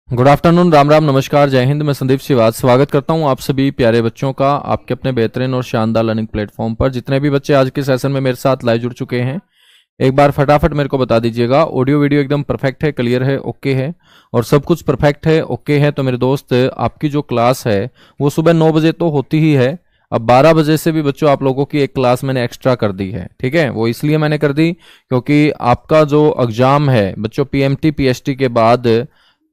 Good afternoon, Ram Ram, नमस्कार, जय हिंद। मैं संदीप सिवाज स्वागत करता हूं आप सभी प्यारे बच्चों का आपके अपने बेहतरीन और शानदार लर्निंग प्लेटफॉर्म पर। जितने भी बच्चे आज के सेशन में मेरे साथ लाइव जुड़ चुके हैं, एक बार फटाफट मेरे को बता दीजिएगा ऑडियो वीडियो एकदम परफेक्ट है, क्लियर है, ओके है और सब कुछ परफेक्ट है, ओके है। तो मेरे दोस्त, आपकी जो क्लास है वो सुबह 9 बजे तो होती ही है। अब 12 बजे से भी बच्चों आप लोगों की एक क्लास मैंने एक्स्ट्रा कर दी है। ठीक है, वो इसलिए मैंने कर दी क्योंकि आपका जो एग्जाम है बच्चों पीएमटी पीएसटी के बाद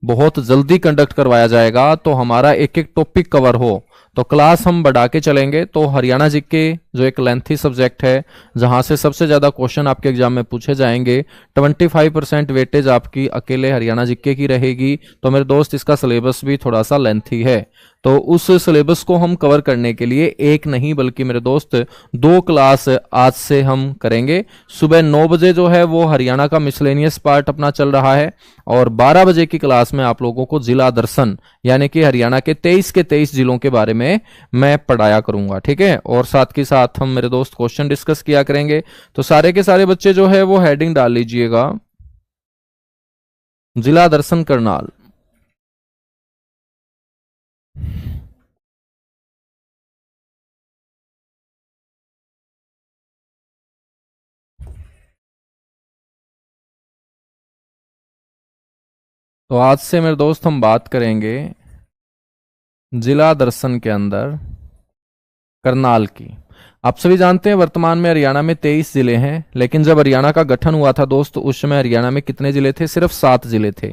बहुत जल्दी कंडक्ट करवाया जाएगा, तो हमारा एक एक टॉपिक कवर हो तो क्लास हम बढ़ा के चलेंगे। तो हरियाणा जीके जो एक लेंथी सब्जेक्ट है, जहां से सबसे ज्यादा क्वेश्चन आपके एग्जाम में पूछे जाएंगे, 25% वेटेज आपकी अकेले हरियाणा जीके की रहेगी। तो मेरे दोस्त, इसका सिलेबस भी थोड़ा सा लेंथी है, तो उस सिलेबस को हम कवर करने के लिए एक नहीं बल्कि मेरे दोस्त 2 क्लास आज से हम करेंगे। सुबह 9 बजे जो है वो हरियाणा का मिसलेनियस पार्ट अपना चल रहा है और 12 बजे की क्लास में आप लोगों को जिला दर्शन यानी कि हरियाणा के 23 के 23 जिलों के बारे में मैं पढ़ाया करूंगा। ठीक है, और साथ के साथ हम मेरे दोस्त क्वेश्चन डिस्कस किया करेंगे। तो सारे के सारे बच्चे जो है वो हेडिंग डाल लीजिएगा, जिला दर्शन करनाल। तो आज से मेरे दोस्त हम बात करेंगे जिला दर्शन के अंदर करनाल की। आप सभी जानते हैं वर्तमान में हरियाणा में 23 जिले हैं, लेकिन जब हरियाणा का गठन हुआ था दोस्त, उस समय हरियाणा में कितने जिले थे? सिर्फ 7 जिले थे।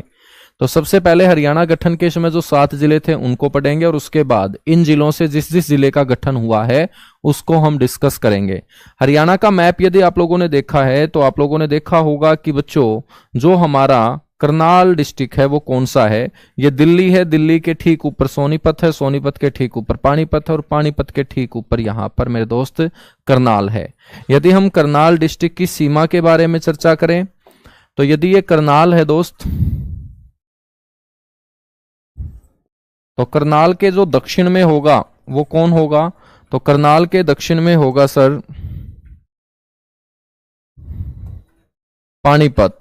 तो सबसे पहले हरियाणा गठन के समय जो 7 जिले थे उनको पढ़ेंगे और उसके बाद इन जिलों से जिस जिस जिले का गठन हुआ है उसको हम डिस्कस करेंगे। हरियाणा का मैप यदि आप लोगों ने देखा है तो आप लोगों ने देखा होगा कि बच्चों, जो हमारा करनाल डिस्ट्रिक्ट है वो कौन सा है? ये दिल्ली है, दिल्ली के ठीक ऊपर सोनीपत है, सोनीपत के ठीक ऊपर पानीपत है और पानीपत के ठीक ऊपर यहां पर मेरे दोस्त करनाल है। यदि हम करनाल डिस्ट्रिक्ट की सीमा के बारे में चर्चा करें तो यदि ये करनाल है दोस्त, तो करनाल के जो दक्षिण में होगा वो कौन होगा? तो करनाल के दक्षिण में होगा सर पानीपत।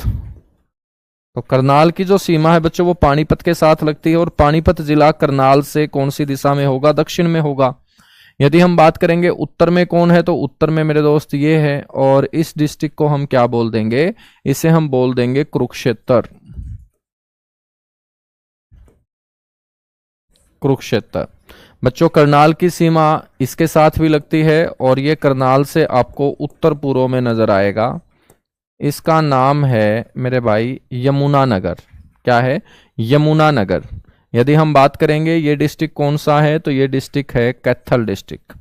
तो करनाल की जो सीमा है बच्चों वो पानीपत के साथ लगती है और पानीपत जिला करनाल से कौन सी दिशा में होगा? दक्षिण में होगा। यदि हम बात करेंगे उत्तर में कौन है, तो उत्तर में मेरे दोस्त ये है और इस डिस्ट्रिक्ट को हम क्या बोल देंगे? इसे हम बोल देंगे कुरुक्षेत्र। कुरुक्षेत्र बच्चों, करनाल की सीमा इसके साथ भी लगती है और ये करनाल से आपको उत्तर पूर्व में नजर आएगा। इसका नाम है मेरे भाई यमुनानगर। क्या है? यमुनानगर। यदि हम बात करेंगे ये डिस्ट्रिक्ट कौन सा है, तो ये डिस्ट्रिक्ट है कैथल डिस्ट्रिक्ट।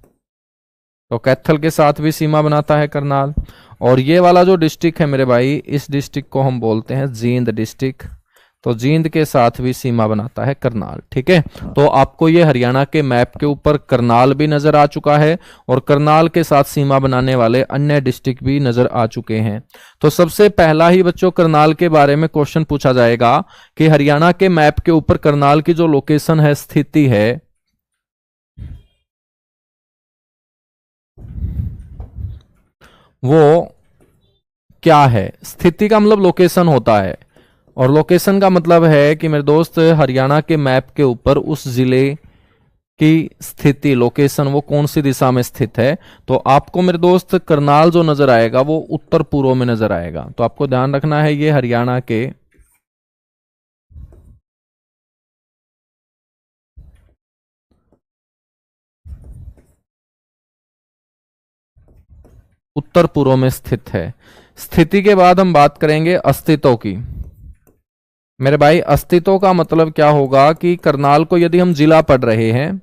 तो कैथल के साथ भी सीमा बनाता है करनाल। और ये वाला जो डिस्ट्रिक्ट है मेरे भाई, इस डिस्ट्रिक्ट को हम बोलते हैं जींद डिस्ट्रिक्ट। तो जींद के साथ भी सीमा बनाता है करनाल। ठीक है, तो आपको ये हरियाणा के मैप के ऊपर करनाल भी नजर आ चुका है और करनाल के साथ सीमा बनाने वाले अन्य डिस्ट्रिक्ट भी नजर आ चुके हैं। तो सबसे पहला ही बच्चों करनाल के बारे में क्वेश्चन पूछा जाएगा कि हरियाणा के मैप के ऊपर करनाल की जो लोकेशन है, स्थिति है, वो क्या है? स्थिति का मतलब लोकेशन होता है और लोकेशन का मतलब है कि मेरे दोस्त, हरियाणा के मैप के ऊपर उस जिले की स्थिति, लोकेशन, वो कौन सी दिशा में स्थित है। तो आपको मेरे दोस्त करनाल जो नजर आएगा वो उत्तर पूर्व में नजर आएगा। तो आपको ध्यान रखना है ये हरियाणा के उत्तर पूर्व में स्थित है। स्थिति के बाद हम बात करेंगे अस्तित्व की। मेरे भाई, अस्तित्व का मतलब क्या होगा कि करनाल को यदि हम जिला पढ़ रहे हैं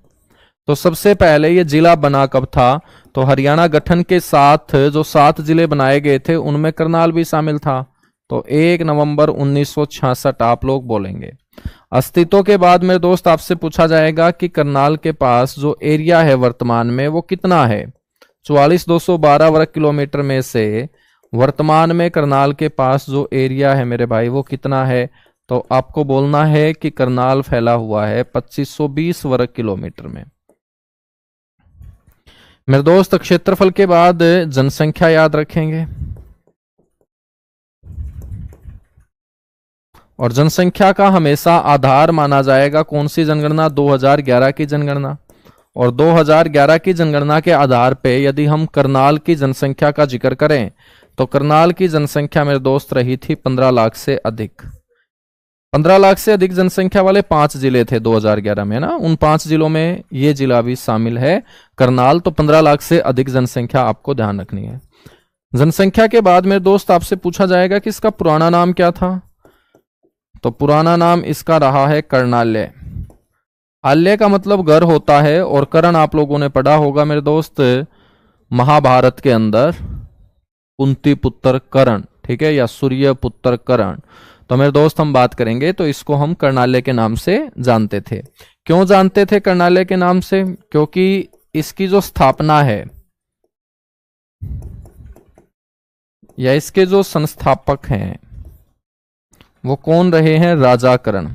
तो सबसे पहले ये जिला बना कब था? तो हरियाणा गठन के साथ जो 7 जिले बनाए गए थे उनमें करनाल भी शामिल था। तो 1 नवंबर 1966 आप लोग बोलेंगे। अस्तित्व के बाद मेरे दोस्त आपसे पूछा जाएगा कि करनाल के पास जो एरिया है वर्तमान में वो कितना है? 44,212 वर्ग किलोमीटर में से वर्तमान में करनाल के पास जो एरिया है मेरे भाई वो कितना है? तो आपको बोलना है कि करनाल फैला हुआ है 2520 वर्ग किलोमीटर में। मेरे दोस्त, क्षेत्रफल के बाद जनसंख्या याद रखेंगे। और जनसंख्या का हमेशा आधार माना जाएगा कौन सी जनगणना? 2011 की जनगणना। और 2011 की जनगणना के आधार पे यदि हम करनाल की जनसंख्या का जिक्र करें तो करनाल की जनसंख्या मेरे दोस्त रही थी 15 लाख से अधिक। 15 लाख से अधिक जनसंख्या वाले 5 जिले थे 2011 में ना, उन 5 जिलों में ये जिला भी शामिल है करनाल। तो 15 लाख से अधिक जनसंख्या आपको ध्यान रखनी है। जनसंख्या के बाद मेरे दोस्त आपसे पूछा जाएगा कि इसका पुराना नाम क्या था? तो पुराना नाम इसका रहा है कर्णाल्य। आल्य का मतलब घर होता है, और कर्ण आप लोगों ने पढ़ा होगा मेरे दोस्त महाभारत के अंदर, कुंती पुत्र कर्ण, ठीक है, या सूर्य पुत्र कर्ण। तो मेरे दोस्त हम बात करेंगे तो इसको हम कर्णाल्य के नाम से जानते थे। क्यों जानते थे कर्णाल्य के नाम से? क्योंकि इसकी जो स्थापना है या इसके जो संस्थापक हैं वो कौन रहे हैं? राजा कर्ण।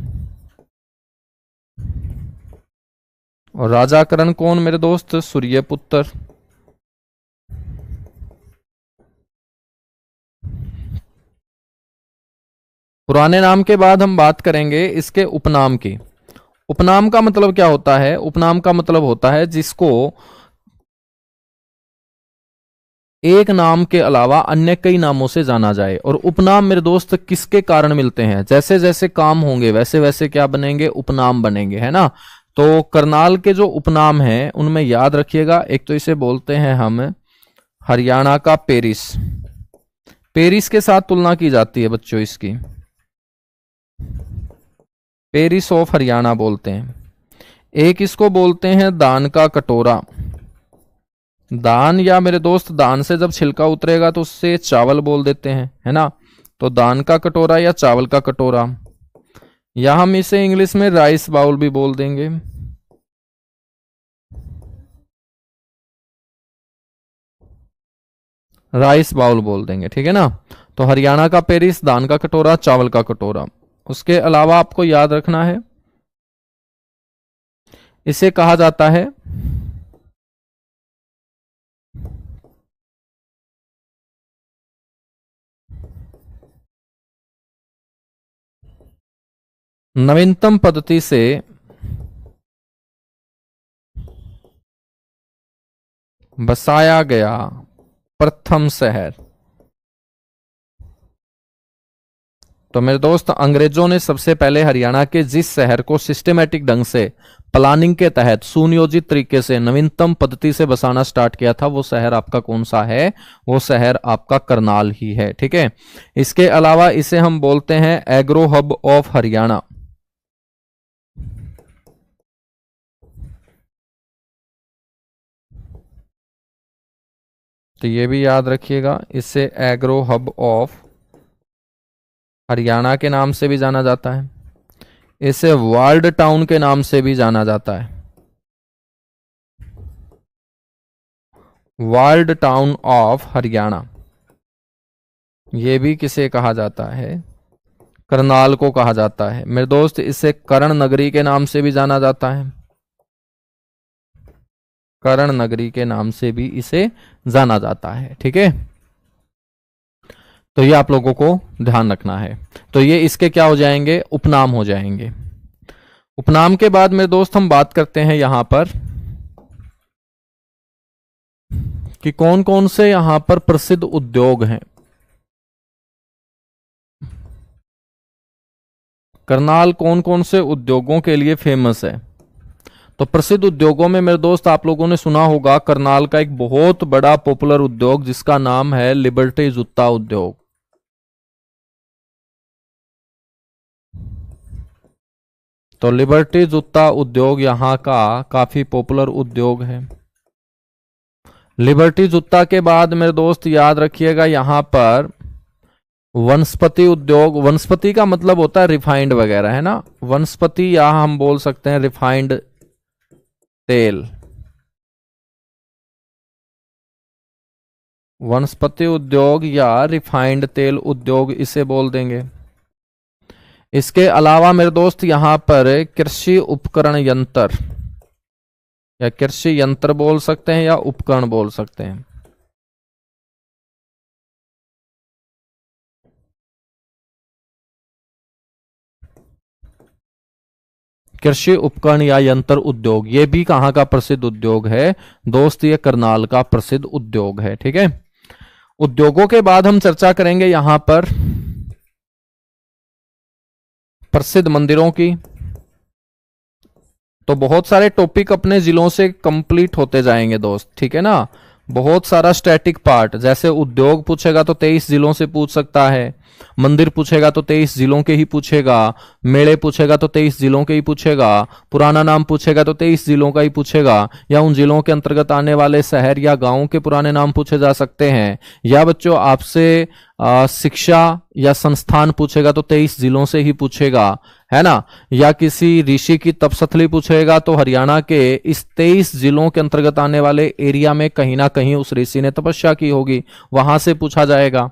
और राजा कर्ण कौन मेरे दोस्त? सूर्यपुत्र। पुराने नाम के बाद हम बात करेंगे इसके उपनाम की। उपनाम का मतलब क्या होता है? उपनाम का मतलब होता है जिसको एक नाम के अलावा अन्य कई नामों से जाना जाए। और उपनाम मेरे दोस्त किसके कारण मिलते हैं? जैसे जैसे काम होंगे वैसे वैसे क्या बनेंगे? उपनाम बनेंगे, है ना। तो करनाल के जो उपनाम हैं उनमें याद रखिएगा, एक तो इसे बोलते हैं हम हरियाणा का पेरिस। पेरिस के साथ तुलना की जाती है बच्चों इसकी, पेरिस ऑफ हरियाणा बोलते हैं। एक इसको बोलते हैं दान का कटोरा। दान, या मेरे दोस्त दान से जब छिलका उतरेगा तो उससे चावल बोल देते हैं, है ना। तो दान का कटोरा या चावल का कटोरा, या हम इसे इंग्लिश में राइस बाउल भी बोल देंगे। राइस बाउल बोल देंगे, ठीक है ना। तो हरियाणा का पेरिस, दान का कटोरा, चावल का कटोरा। उसके अलावा आपको याद रखना है इसे कहा जाता है नवीनतम पद्धति से बसाया गया प्रथम शहर। तो मेरे दोस्त अंग्रेजों ने सबसे पहले हरियाणा के जिस शहर को सिस्टमेटिक ढंग से प्लानिंग के तहत सुनियोजित तरीके से नवीनतम पद्धति से बसाना स्टार्ट किया था वो शहर आपका कौन सा है? वो शहर आपका करनाल ही है, ठीक है। इसके अलावा इसे हम बोलते हैं एग्रो हब ऑफ हरियाणा। तो ये भी याद रखिएगा, इसे एग्रो हब ऑफ हरियाणा के नाम से भी जाना जाता है। इसे वर्ल्ड टाउन के नाम से भी जाना जाता है, वर्ल्ड टाउन ऑफ हरियाणा। ये भी किसे कहा जाता है? करनाल को कहा जाता है मेरे दोस्त। इसे कर्ण नगरी के नाम से भी जाना जाता है, कर्ण नगरी के नाम से भी इसे जाना जाता है, ठीक है। तो ये आप लोगों को ध्यान रखना है। तो ये इसके क्या हो जाएंगे? उपनाम हो जाएंगे। उपनाम के बाद मेरे दोस्त हम बात करते हैं यहां पर कि कौन कौन से यहां पर प्रसिद्ध उद्योग हैं। करनाल कौन कौन से उद्योगों के लिए फेमस है? तो प्रसिद्ध उद्योगों में मेरे दोस्त आप लोगों ने सुना होगा करनाल का एक बहुत बड़ा पॉपुलर उद्योग जिसका नाम है लिबर्टी जूता उद्योग। तो लिबर्टी जूता उद्योग यहाँ का काफी पॉपुलर उद्योग है। लिबर्टी जूता के बाद मेरे दोस्त याद रखिएगा यहां पर वनस्पति उद्योग। वनस्पति का मतलब होता है रिफाइंड वगैरह, है ना। वनस्पति या हम बोल सकते हैं रिफाइंड तेल। वनस्पति उद्योग या रिफाइंड तेल उद्योग इसे बोल देंगे। इसके अलावा मेरे दोस्त यहां पर कृषि उपकरण यंत्र या कृषि यंत्र बोल सकते हैं या उपकरण बोल सकते हैं। कृषि उपकरण या यंत्र उद्योग, ये भी कहाँ का प्रसिद्ध उद्योग है दोस्त, ये करनाल का प्रसिद्ध उद्योग है। ठीक है, उद्योगों के बाद हम चर्चा करेंगे यहां पर प्रसिद्ध मंदिरों की। तो बहुत सारे टॉपिक अपने जिलों से कंप्लीट होते जाएंगे दोस्त, ठीक है ना। बहुत सारा स्टैटिक पार्ट, जैसे उद्योग पूछेगा तो 23 जिलों से पूछ सकता है, मंदिर पूछेगा तो 23 जिलों के ही पूछेगा, मेले पूछेगा तो 23 जिलों के ही पूछेगा, पुराना नाम पूछेगा तो 23 जिलों का ही पूछेगा, या उन जिलों के अंतर्गत आने वाले शहर या गांवों के पुराने नाम पूछे जा सकते हैं, या बच्चों आपसे शिक्षा या संस्थान पूछेगा तो 23 जिलों से ही पूछेगा, है ना। या किसी ऋषि की तपस्थली पूछेगा तो हरियाणा के इस 23 जिलों के अंतर्गत आने वाले एरिया में कहीं ना कहीं उस ऋषि ने तपस्या की होगी, वहां से पूछा जाएगा।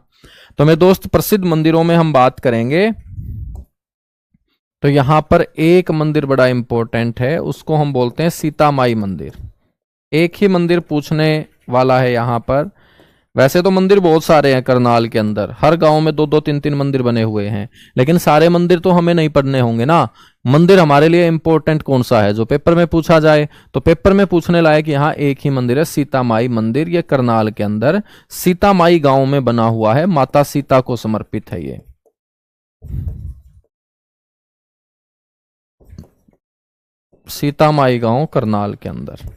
तो मेरे दोस्त प्रसिद्ध मंदिरों में हम बात करेंगे, तो यहां पर एक मंदिर बड़ा इंपॉर्टेंट है, उसको हम बोलते हैं सीता माई मंदिर। एक ही मंदिर पूछने वाला है यहां पर। वैसे तो मंदिर बहुत सारे हैं करनाल के अंदर, हर गांव में 2-2 3-3 मंदिर बने हुए हैं, लेकिन सारे मंदिर तो हमें नहीं पढ़ने होंगे ना। मंदिर हमारे लिए इंपॉर्टेंट कौन सा है जो पेपर में पूछा जाए, तो पेपर में पूछने लायक यहाँ एक ही मंदिर है, सीता माई मंदिर। ये करनाल के अंदर सीता माई गांव में बना हुआ है, माता सीता को समर्पित है ये। सीता माई गांव करनाल के अंदर,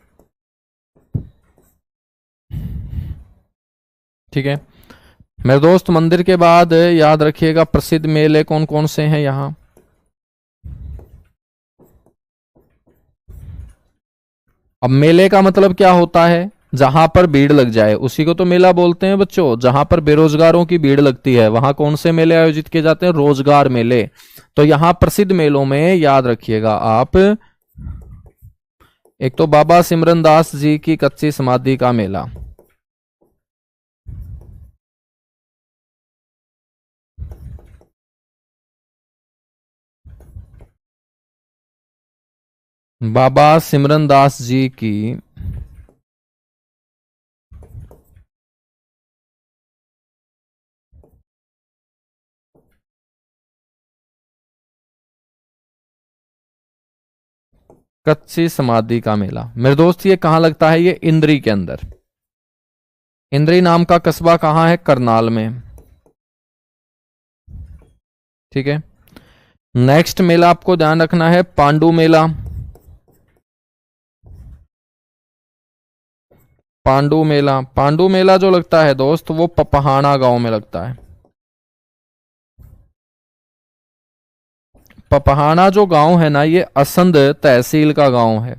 ठीक है मेरे दोस्त। मंदिर के बाद याद रखिएगा प्रसिद्ध मेले कौन कौन से हैं यहां। अब मेले का मतलब क्या होता है, जहां पर भीड़ लग जाए उसी को तो मेला बोलते हैं बच्चों। जहां पर बेरोजगारों की भीड़ लगती है वहां कौन से मेले आयोजित किए जाते हैं, रोजगार मेले। तो यहां प्रसिद्ध मेलों में याद रखिएगा आप, एक तो बाबा सिमरन दास जी की कच्ची समाधि का मेला, बाबा सिमरन दास जी की कच्ची समाधि का मेला। मेरे दोस्त ये कहां लगता है, ये इंद्री के अंदर। इंद्री नाम का कस्बा कहां है, करनाल में, ठीक है। नेक्स्ट मेला आपको ध्यान रखना है पांडु मेला। पांडु मेला, पांडु मेला जो लगता है दोस्त वो पपहाना गांव में लगता है। पपहाना जो गांव है ना, ये असंध तहसील का गांव है,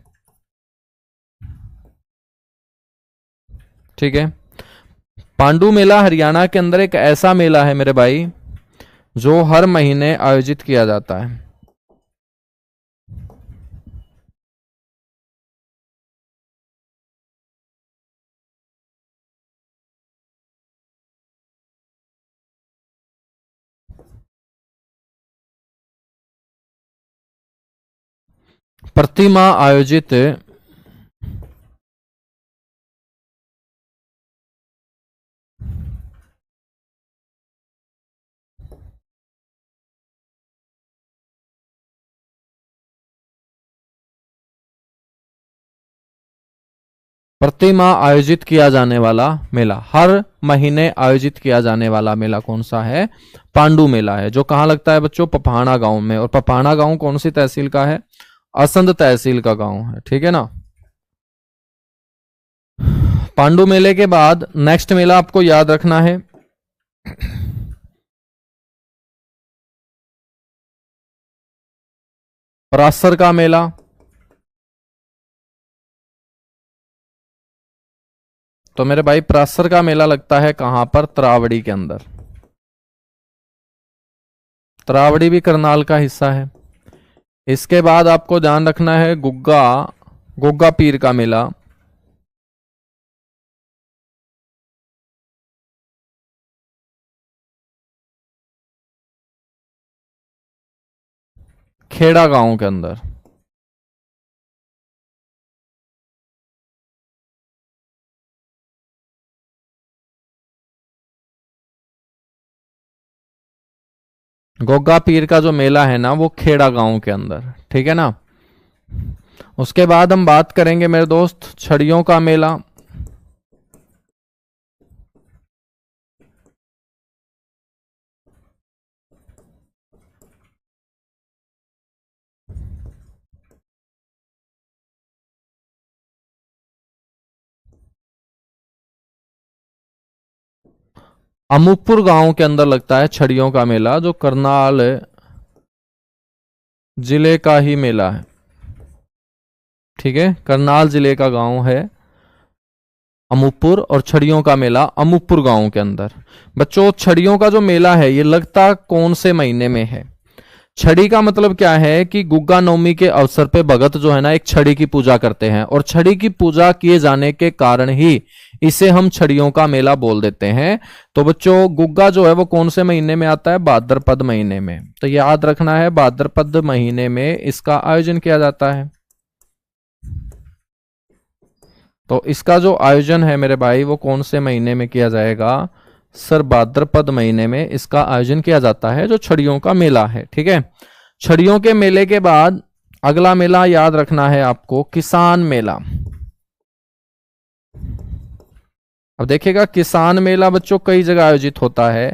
ठीक है। पांडु मेला हरियाणा के अंदर एक ऐसा मेला है मेरे भाई जो हर महीने आयोजित किया जाता है। प्रतिमा आयोजित प्रतिमा आयोजित किया जाने वाला मेला, हर महीने आयोजित किया जाने वाला मेला कौन सा है, पांडु मेला है, जो कहां लगता है बच्चों, पपहाना गांव में। और पपहाना गांव कौन सी तहसील का है, असंध तहसील का गांव है, ठीक है ना। पांडु मेले के बाद नेक्स्ट मेला आपको याद रखना है परासर का मेला। तो मेरे भाई परासर का मेला लगता है कहां पर, तरावड़ी के अंदर। तरावड़ी भी करनाल का हिस्सा है। इसके बाद आपको ध्यान रखना है गुग्गा, गुग्गा पीर का मेला। खेड़ा गांव के अंदर। गोगा पीर का जो मेला है ना वो खेड़ा गांव के अंदर, ठीक है ना। उसके बाद हम बात करेंगे मेरे दोस्त छड़ियों का मेला। अमूपुर गांव के अंदर लगता है छड़ियों का मेला, जो करनाल जिले का ही मेला है। ठीक है, करनाल जिले का गांव है अमूपुर, और छड़ियों का मेला अमूपुर गांव के अंदर। बच्चों, छड़ियों का जो मेला है ये लगता कौन से महीने में है? छड़ी का मतलब क्या है कि गुग्गा नवमी के अवसर पे भगत जो है ना एक छड़ी की पूजा करते हैं, और छड़ी की पूजा किए जाने के कारण ही इसे हम छड़ियों का मेला बोल देते हैं। तो बच्चों, गुग्गा जो है वो कौन से महीने में आता है? भाद्रपद महीने में। तो याद रखना है, भाद्रपद महीने में इसका आयोजन किया जाता है। तो इसका जो आयोजन है मेरे भाई वो कौन से महीने में किया जाएगा? सर, भाद्रपद महीने में इसका आयोजन किया जाता है, जो छड़ियों का मेला है। ठीक है, छड़ियों के मेले के बाद अगला मेला याद रखना है आपको, किसान मेला। अब देखिएगा, किसान मेला बच्चों कई जगह आयोजित होता है,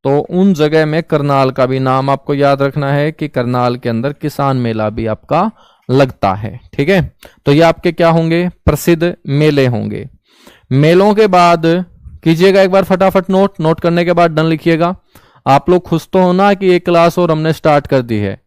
तो उन जगह में करनाल का भी नाम आपको याद रखना है कि करनाल के अंदर किसान मेला भी आपका लगता है। ठीक है, तो ये आपके क्या होंगे? प्रसिद्ध मेले होंगे। मेलों के बाद कीजिएगा एक बार फटाफट नोट, नोट करने के बाद डन लिखिएगा। आप लोग खुश तो हो ना कि एक क्लास और हमने स्टार्ट कर दी है?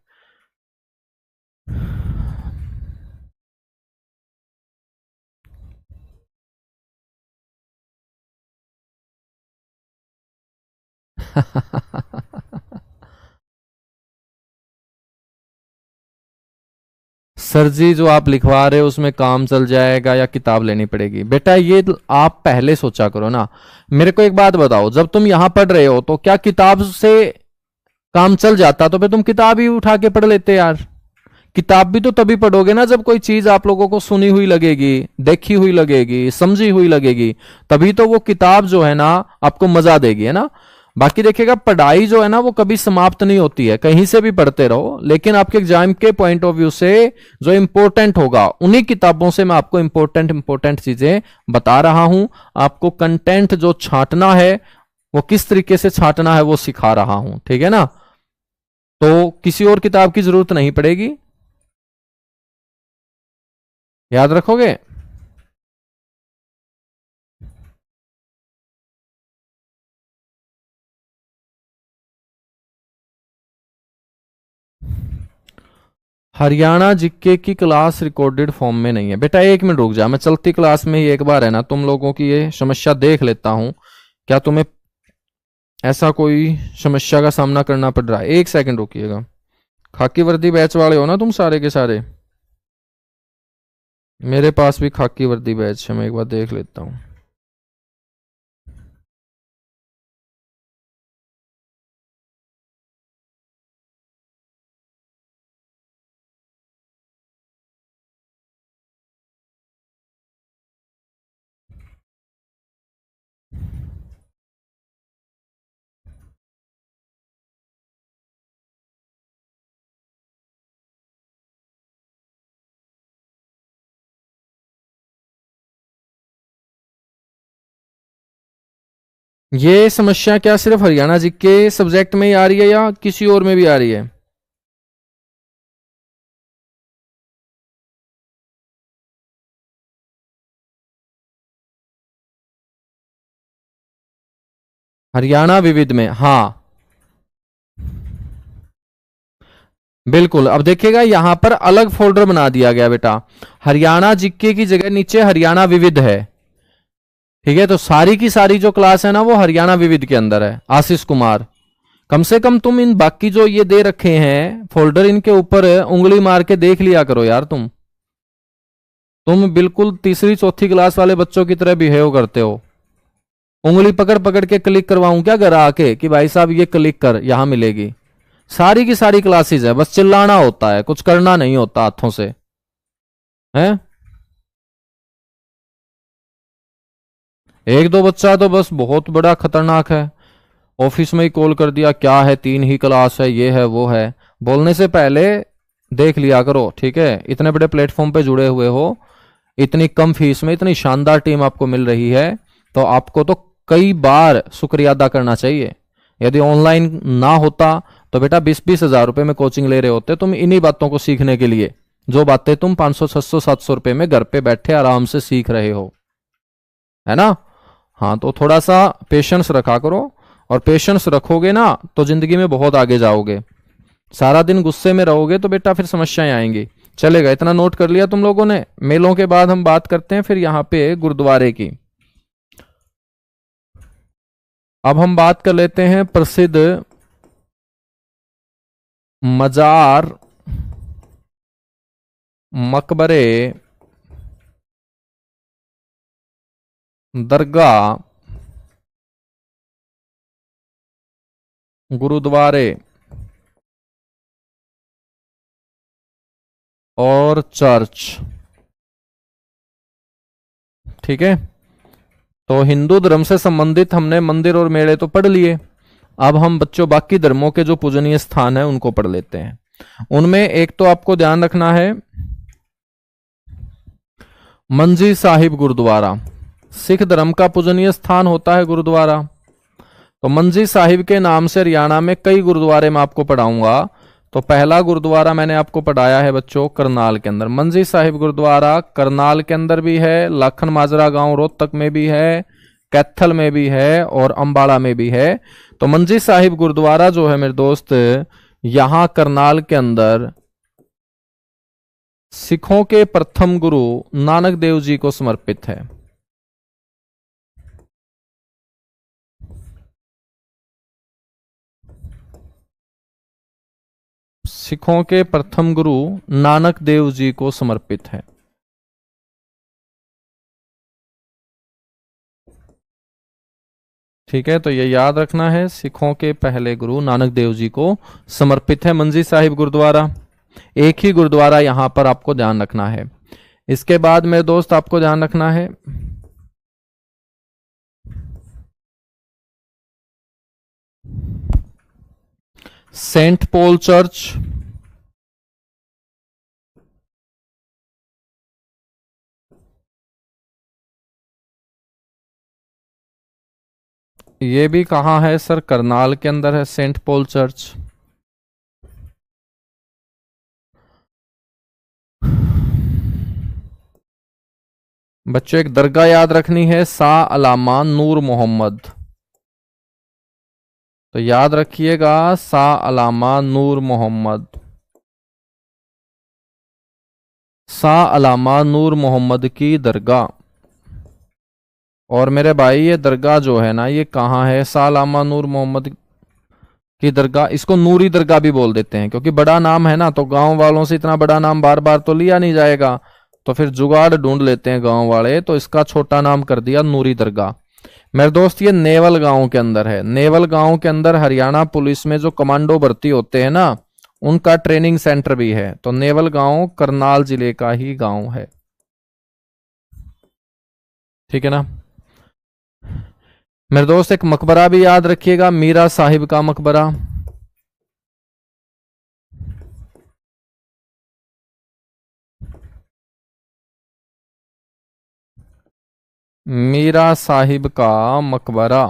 सर जी, जो आप लिखवा रहे हो उसमें काम चल जाएगा या किताब लेनी पड़ेगी? बेटा ये आप पहले सोचा करो ना। मेरे को एक बात बताओ, जब तुम यहां पढ़ रहे हो तो क्या किताब से काम चल जाता तो फिर तुम किताब ही उठा के पढ़ लेते यार। किताब भी तो तभी पढ़ोगे ना जब कोई चीज आप लोगों को सुनी हुई लगेगी, देखी हुई लगेगी, समझी हुई लगेगी, तभी तो वो किताब जो है ना आपको मजा देगी, है ना। बाकी देखिएगा, पढ़ाई जो है ना वो कभी समाप्त नहीं होती है, कहीं से भी पढ़ते रहो, लेकिन आपके एग्जाम के पॉइंट ऑफ व्यू से जो इंपॉर्टेंट होगा उन्हीं किताबों से मैं आपको इंपॉर्टेंट इंपॉर्टेंट चीजें बता रहा हूं। आपको कंटेंट जो छांटना है वो किस तरीके से छांटना है वो सिखा रहा हूं, ठीक है ना। तो किसी और किताब की जरूरत नहीं पड़ेगी, याद रखोगे। हरियाणा जीके की क्लास रिकॉर्डेड फॉर्म में नहीं है। बेटा एक मिनट रुक जा, मैं चलती क्लास में ही एक बार है ना तुम लोगों की ये समस्या देख लेता हूं, क्या तुम्हें ऐसा कोई समस्या का सामना करना पड़ रहा है? एक सेकंड रुकिएगा। खाकी वर्दी बैच वाले हो ना तुम सारे के सारे? मेरे पास भी खाकी वर्दी बैच है, मैं एक बार देख लेता हूं। ये समस्या क्या सिर्फ हरियाणा जी के सब्जेक्ट में ही आ रही है या किसी और में भी आ रही है? हरियाणा विविध में, हाँ बिल्कुल। अब देखिएगा यहां पर अलग फोल्डर बना दिया गया बेटा, हरियाणा जीके की जगह नीचे हरियाणा विविध है। ठीक है, तो सारी की सारी जो क्लास है ना वो हरियाणा विविध के अंदर है। आशीष कुमार, कम से कम तुम इन बाकी जो ये दे रखे हैं फोल्डर, इनके ऊपर उंगली मार के देख लिया करो यार। तुम बिल्कुल तीसरी चौथी क्लास वाले बच्चों की तरह बिहेव करते हो। उंगली पकड़ पकड़ के क्लिक करवाऊं क्या घर आके कि भाई साहब ये क्लिक कर, यहां मिलेगी? सारी की सारी क्लासेस है, बस चिल्लाना होता है, कुछ करना नहीं होता हाथों से, है। एक दो बच्चा तो बस बहुत बड़ा खतरनाक है, ऑफिस में ही कॉल कर दिया क्या है, 3 ही क्लास है, ये है वो है। बोलने से पहले देख लिया करो, ठीक है। इतने बड़े प्लेटफॉर्म पे जुड़े हुए हो, इतनी कम फीस में इतनी शानदार टीम आपको मिल रही है, तो आपको तो कई बार शुक्रिया अदा करना चाहिए। यदि ऑनलाइन ना होता तो बेटा 20-20 हज़ार रुपए में कोचिंग ले रहे होते तुम इन्हीं बातों को सीखने के लिए, जो बातें तुम 500 600 700 रुपए में घर पे बैठे आराम से सीख रहे हो, है ना। हाँ, तो थोड़ा सा पेशेंस रखा करो, और पेशेंस रखोगे ना तो जिंदगी में बहुत आगे जाओगे। सारा दिन गुस्से में रहोगे तो बेटा फिर समस्याएं आएंगी। चलेगा, इतना नोट कर लिया तुम लोगों ने। मेलों के बाद हम बात करते हैं फिर यहाँ पे गुरुद्वारे की। अब हम बात कर लेते हैं प्रसिद्ध मजार, मकबरे, दरगाह, गुरुद्वारे और चर्च, ठीक है। तो हिंदू धर्म से संबंधित हमने मंदिर और मेले तो पढ़ लिए। अब हम बच्चों बाकी धर्मों के जो पूजनीय स्थान है उनको पढ़ लेते हैं। उनमें एक तो आपको ध्यान रखना है मंजी साहिब गुरुद्वारा। सिख धर्म का पूजनीय स्थान होता है गुरुद्वारा। तो मंजी साहिब के नाम से हरियाणा में कई गुरुद्वारे मैं आपको पढ़ाऊंगा। तो पहला गुरुद्वारा मैंने आपको पढ़ाया है बच्चों करनाल के अंदर, मंजी साहिब गुरुद्वारा करनाल के अंदर भी है, लाखन माजरा गांव रोहतक में भी है, कैथल में भी है और अंबाला में भी है। तो मंजी साहिब गुरुद्वारा जो है मेरे दोस्त, यहां करनाल के अंदर सिखों के प्रथम गुरु नानक देव जी को समर्पित है। सिखों के प्रथम गुरु नानक देव जी को समर्पित है। ठीक है, तो ये याद रखना है, सिखों के पहले गुरु नानक देव जी को समर्पित है मंजी साहिब गुरुद्वारा। एक ही गुरुद्वारा यहां पर आपको ध्यान रखना है। इसके बाद मेरे दोस्त आपको ध्यान रखना है सेंट पॉल चर्च, ये भी कहां है सर? करनाल के अंदर है सेंट पॉल चर्च। बच्चों एक दरगाह याद रखनी है, शाह अलामा नूर मोहम्मद। तो याद रखिएगा शाह अलामा नूर मोहम्मद, शाह अलामा नूर मोहम्मद की दरगाह। और मेरे भाई ये दरगाह जो है ना, ये कहाँ है? शाह अलामा नूर मोहम्मद की दरगाह, इसको नूरी दरगाह भी बोल देते हैं क्योंकि बड़ा नाम है ना, तो गांव वालों से इतना बड़ा नाम बार बार तो लिया नहीं जाएगा, तो फिर जुगाड़ ढूंढ लेते हैं गांव वाले, तो इसका छोटा नाम कर दिया नूरी दरगाह। मेरे दोस्त ये नेवल गांव के अंदर है। नेवल गांव के अंदर हरियाणा पुलिस में जो कमांडो भर्ती होते हैं ना, उनका ट्रेनिंग सेंटर भी है। तो नेवल गांव करनाल जिले का ही गांव है, ठीक है ना। मेरे दोस्त एक मकबरा भी याद रखिएगा, मीरा साहिब का मकबरा। मीरा साहिब का मकबरा,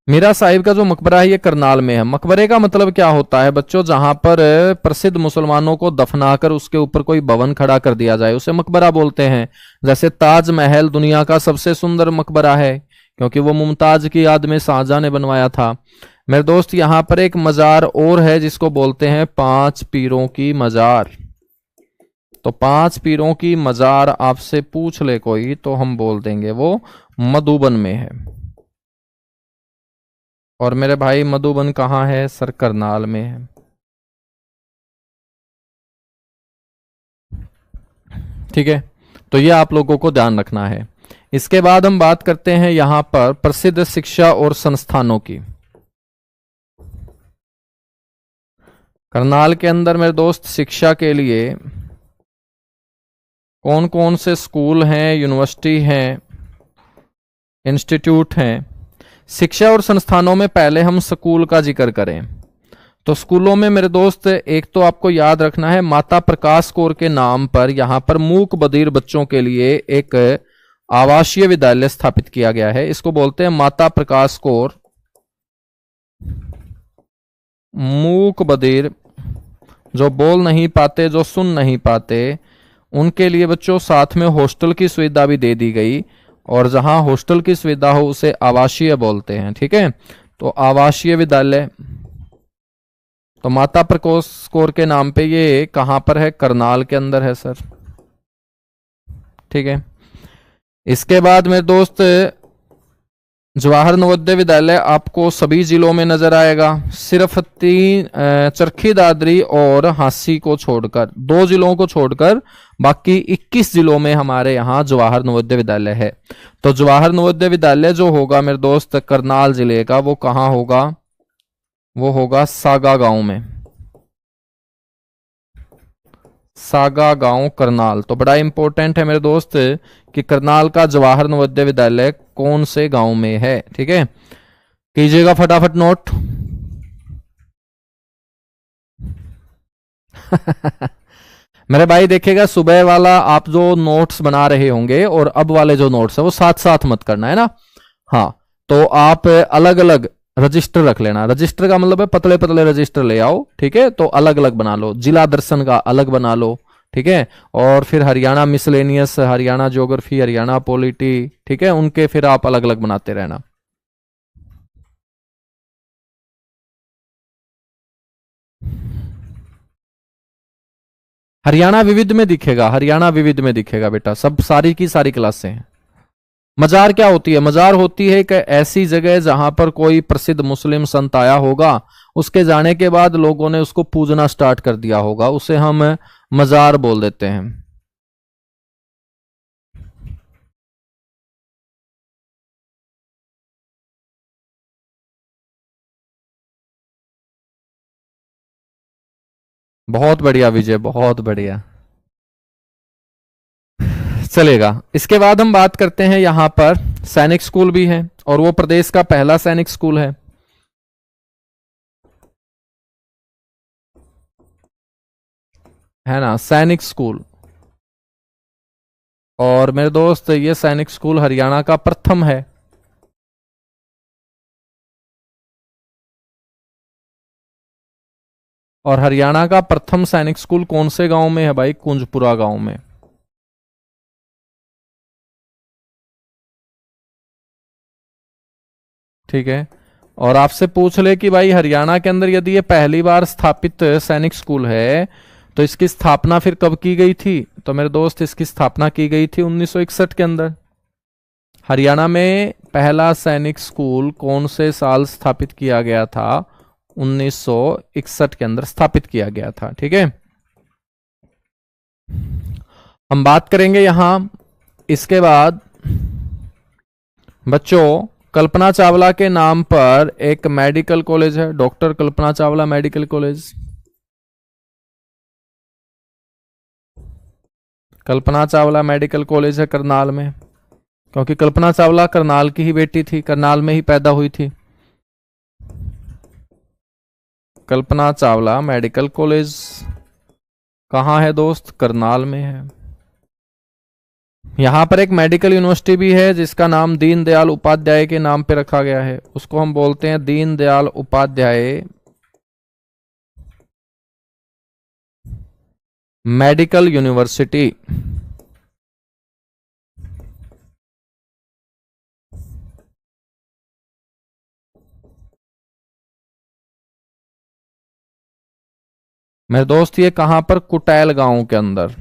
मीरा साहिब का जो मकबरा है ये करनाल में है। मकबरे का मतलब क्या होता है बच्चों? जहां पर प्रसिद्ध मुसलमानों को दफनाकर उसके ऊपर कोई भवन खड़ा कर दिया जाए, उसे मकबरा बोलते हैं। जैसे ताजमहल दुनिया का सबसे सुंदर मकबरा है क्योंकि वो मुमताज की याद में शाहजहां ने बनवाया था। मेरे दोस्त यहाँ पर एक मजार और है जिसको बोलते हैं 5 पीरों की मजार। तो 5 पीरों की मजार आपसे पूछ ले कोई तो हम बोल देंगे वो मधुबन में है। और मेरे भाई मधुबन कहाँ है सर? करनाल में है। ठीक है, तो ये आप लोगों को ध्यान रखना है। इसके बाद हम बात करते हैं यहां पर प्रसिद्ध शिक्षा और संस्थानों की। करनाल के अंदर मेरे दोस्त शिक्षा के लिए कौन कौन से स्कूल हैं, यूनिवर्सिटी हैं, इंस्टीट्यूट हैं? शिक्षा और संस्थानों में पहले हम स्कूल का जिक्र करें तो स्कूलों में मेरे दोस्त एक तो आपको याद रखना है, माता प्रकाश कौर के नाम पर यहां पर मूक बधिर बच्चों के लिए एक आवासीय विद्यालय स्थापित किया गया है। इसको बोलते हैं माता प्रकाश कौर मूक बधिर, जो बोल नहीं पाते, जो सुन नहीं पाते, उनके लिए बच्चों साथ में हॉस्टल की सुविधा भी दे दी गई। और जहां हॉस्टल की सुविधा हो उसे आवासीय बोलते हैं, ठीक है। तो आवासीय विद्यालय, तो माता प्रकाश कौर के नाम पे ये कहां पर है? करनाल के अंदर है सर, ठीक है। इसके बाद मेरे दोस्त जवाहर नवोदय विद्यालय आपको सभी जिलों में नजर आएगा, सिर्फ 3 चरखी दादरी और हांसी को छोड़कर, 2 जिलों को छोड़कर बाकी 21 जिलों में हमारे यहाँ जवाहर नवोदय विद्यालय है। तो जवाहर नवोदय विद्यालय जो होगा मेरे दोस्त करनाल जिले का, वो कहाँ होगा? वो होगा सागा गांव में, सागा गांव करनाल। तो बड़ा इंपॉर्टेंट है मेरे दोस्त कि करनाल का जवाहर नवोदय विद्यालय कौन से गांव में है, ठीक है। कीजिएगा फटाफट नोट। मेरे भाई देखिएगा, सुबह वाला आप जो नोट्स बना रहे होंगे और अब वाले जो नोट्स है वो साथ साथ मत करना, है ना। हाँ, तो आप अलग अलग रजिस्टर रख लेना। रजिस्टर का मतलब है पतले पतले रजिस्टर ले आओ, ठीक है। तो अलग अलग बना लो, जिला दर्शन का अलग बना लो, ठीक है। और फिर Haryana miscellaneous, Haryana geography, Haryana polity, ठीक है, उनके फिर आप अलग अलग बनाते रहना। हरियाणा विविध में दिखेगा, हरियाणा विविध में दिखेगा बेटा, सब सारी की सारी क्लासें हैं। मजार क्या होती है? मजार होती है एक ऐसी जगह जहां पर कोई प्रसिद्ध मुस्लिम संत आया होगा, उसके जाने के बाद लोगों ने उसको पूजना स्टार्ट कर दिया होगा, उसे हम मजार बोल देते हैं। बहुत बढ़िया विजय, बहुत बढ़िया, चलेगा। इसके बाद हम बात करते हैं, यहां पर सैनिक स्कूल भी है और वो प्रदेश का पहला सैनिक स्कूल है ना, सैनिक स्कूल। और मेरे दोस्त ये सैनिक स्कूल हरियाणा का प्रथम है। और हरियाणा का प्रथम सैनिक स्कूल कौन से गांव में है भाई? कुंजपुरा गांव में। ठीक है। और आपसे पूछ ले कि भाई हरियाणा के अंदर यदि ये पहली बार स्थापित सैनिक स्कूल है तो इसकी स्थापना फिर कब की गई थी? तो मेरे दोस्त इसकी स्थापना की गई थी 1961 के अंदर। हरियाणा में पहला सैनिक स्कूल कौन से साल स्थापित किया गया था? 1961 के अंदर स्थापित किया गया था, ठीक है। हम बात करेंगे यहां इसके बाद बच्चों, कल्पना चावला के नाम पर एक मेडिकल कॉलेज है, doctor Kalpana Chawla medical college. Kalpana Chawla medical college है करनाल में, क्योंकि कल्पना चावला करनाल की ही बेटी थी, करनाल में ही पैदा हुई थी। कल्पना चावला मेडिकल कॉलेज कहां है दोस्त? करनाल में है। यहां पर एक मेडिकल यूनिवर्सिटी भी है जिसका नाम दीनदयाल उपाध्याय के नाम पे रखा गया है, उसको हम बोलते हैं दीनदयाल उपाध्याय मेडिकल यूनिवर्सिटी। मेरे दोस्त ये कहां पर? कुटैल गांव के अंदर।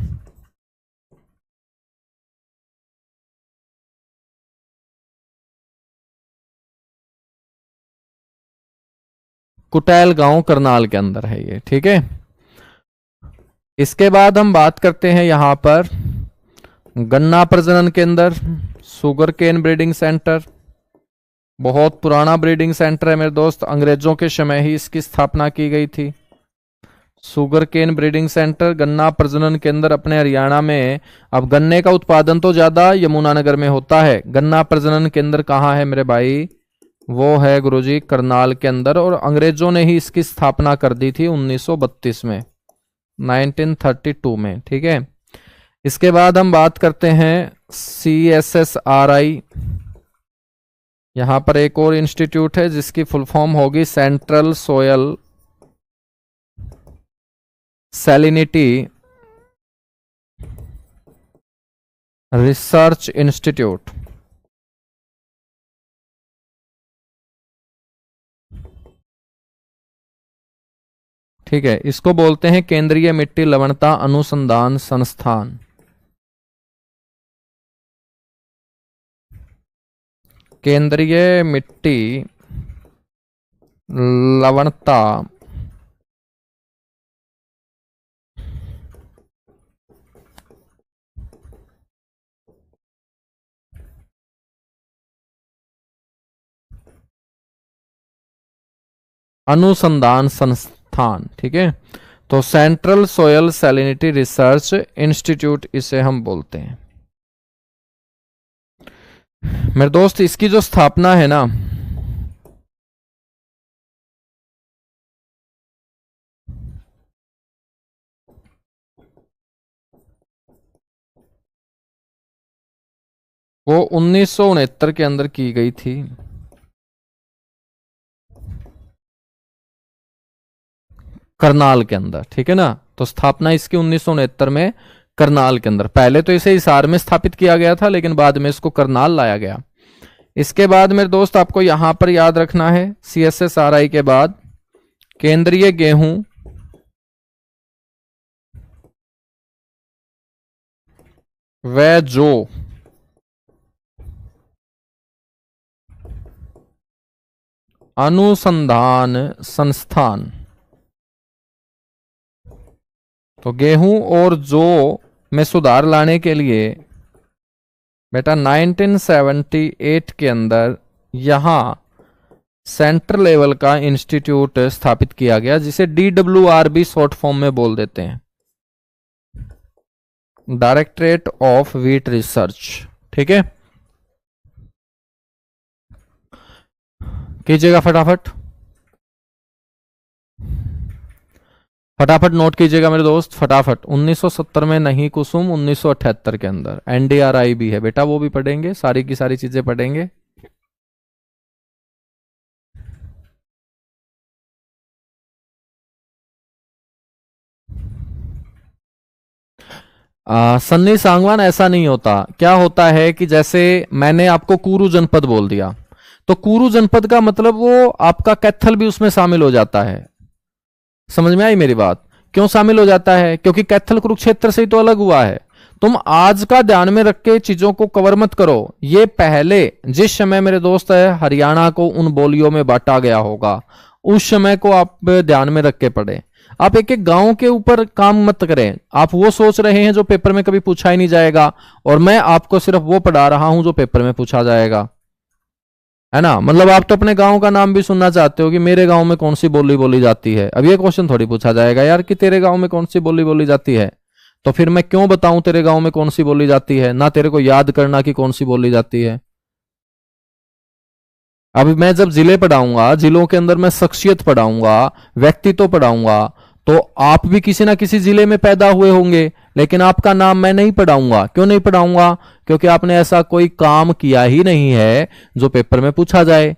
कुटैल गांव करनाल के अंदर है ये, ठीक है। इसके बाद हम बात करते हैं यहां पर गन्ना प्रजनन केंद्र, शुगर केन ब्रीडिंग सेंटर। बहुत पुराना ब्रीडिंग सेंटर है मेरे दोस्त, अंग्रेजों के समय ही इसकी स्थापना की गई थी। शुगर केन ब्रीडिंग सेंटर, गन्ना प्रजनन केंद्र अपने हरियाणा में। अब गन्ने का उत्पादन तो ज्यादा यमुनानगर में होता है, गन्ना प्रजनन केंद्र कहाँ है मेरे भाई? वो है गुरुजी करनाल के अंदर, और अंग्रेजों ने ही इसकी स्थापना कर दी थी 1932 में, 1932 में। ठीक है, इसके बाद हम बात करते हैं CSSRI। यहां पर एक और इंस्टीट्यूट है जिसकी फुल फॉर्म होगी central soil salinity research institute. ठीक है, इसको बोलते हैं केंद्रीय मिट्टी लवणता अनुसंधान संस्थान। केंद्रीय मिट्टी लवणता अनुसंधान संस्थान। ठीक है, तो central soil salinity research institute इसे हम बोलते हैं। मेरे दोस्त, इसकी जो स्थापना है ना, वो 1969 के अंदर की गई थी। करनाल के अंदर। ठीक है ना, तो स्थापना इसकी 1969 में करनाल के अंदर। पहले तो इसे हिसार में स्थापित किया गया था, लेकिन बाद में इसको करनाल लाया गया। इसके बाद मेरे दोस्त आपको यहां पर याद रखना है, CSSRI के बाद केंद्रीय गेहूं व जौ अनुसंधान संस्थान। तो गेहूं और जौ में सुधार लाने के लिए बेटा 1978 के अंदर यहां सेंट्रल लेवल का इंस्टीट्यूट स्थापित किया गया, जिसे DWRB शॉर्ट फॉर्म में बोल देते हैं, डायरेक्टरेट ऑफ व्हीट रिसर्च। ठीक है, कीजिएगा फटाफट फटाफट नोट कीजिएगा मेरे दोस्त, फटाफट। 1970 में नहीं कुसुम, 1978 के अंदर NDRI भी है बेटा, वो भी पढ़ेंगे, सारी की सारी चीजें पढ़ेंगे। सन्नी सांगवान, ऐसा नहीं होता। क्या होता है कि जैसे मैंने आपको कुरु जनपद बोल दिया, तो कुरु जनपद का मतलब वो आपका कैथल भी उसमें शामिल हो जाता है। समझ में आई मेरी बात? क्यों शामिल हो जाता है? क्योंकि कैथल कुरुक्षेत्र से ही तो अलग हुआ है। तुम आज का ध्यान में रख के चीजों को कवर मत करो। ये पहले जिस समय मेरे दोस्त है हरियाणा को उन बोलियों में बांटा गया होगा, उस समय को आप ध्यान में रख के पढ़े। आप एक एक गांव के ऊपर काम मत करें। आप वो सोच रहे हैं जो पेपर में कभी पूछा ही नहीं जाएगा, और मैं आपको सिर्फ वो पढ़ा रहा हूं जो पेपर में पूछा जाएगा, है ना। मतलब आप तो अपने गांव का नाम भी सुनना चाहते हो कि मेरे गांव में कौन सी बोली बोली जाती है। अब ये क्वेश्चन थोड़ी पूछा जाएगा यार कि तेरे गांव में कौन सी बोली बोली जाती है, तो फिर मैं क्यों बताऊं तेरे गांव में कौन सी बोली जाती है, ना तेरे को याद करना कि कौन सी बोली जाती है। अब मैं जब जिले पढ़ाऊंगा, जिलों के अंदर मैं शख्सियत पढ़ाऊंगा, व्यक्तित्व पढ़ाऊंगा, तो आप भी किसी ना किसी जिले में पैदा हुए होंगे, लेकिन आपका नाम मैं नहीं पढ़ाऊंगा। क्यों नहीं पढ़ाऊंगा? क्योंकि आपने ऐसा कोई काम किया ही नहीं है जो पेपर में पूछा जाए।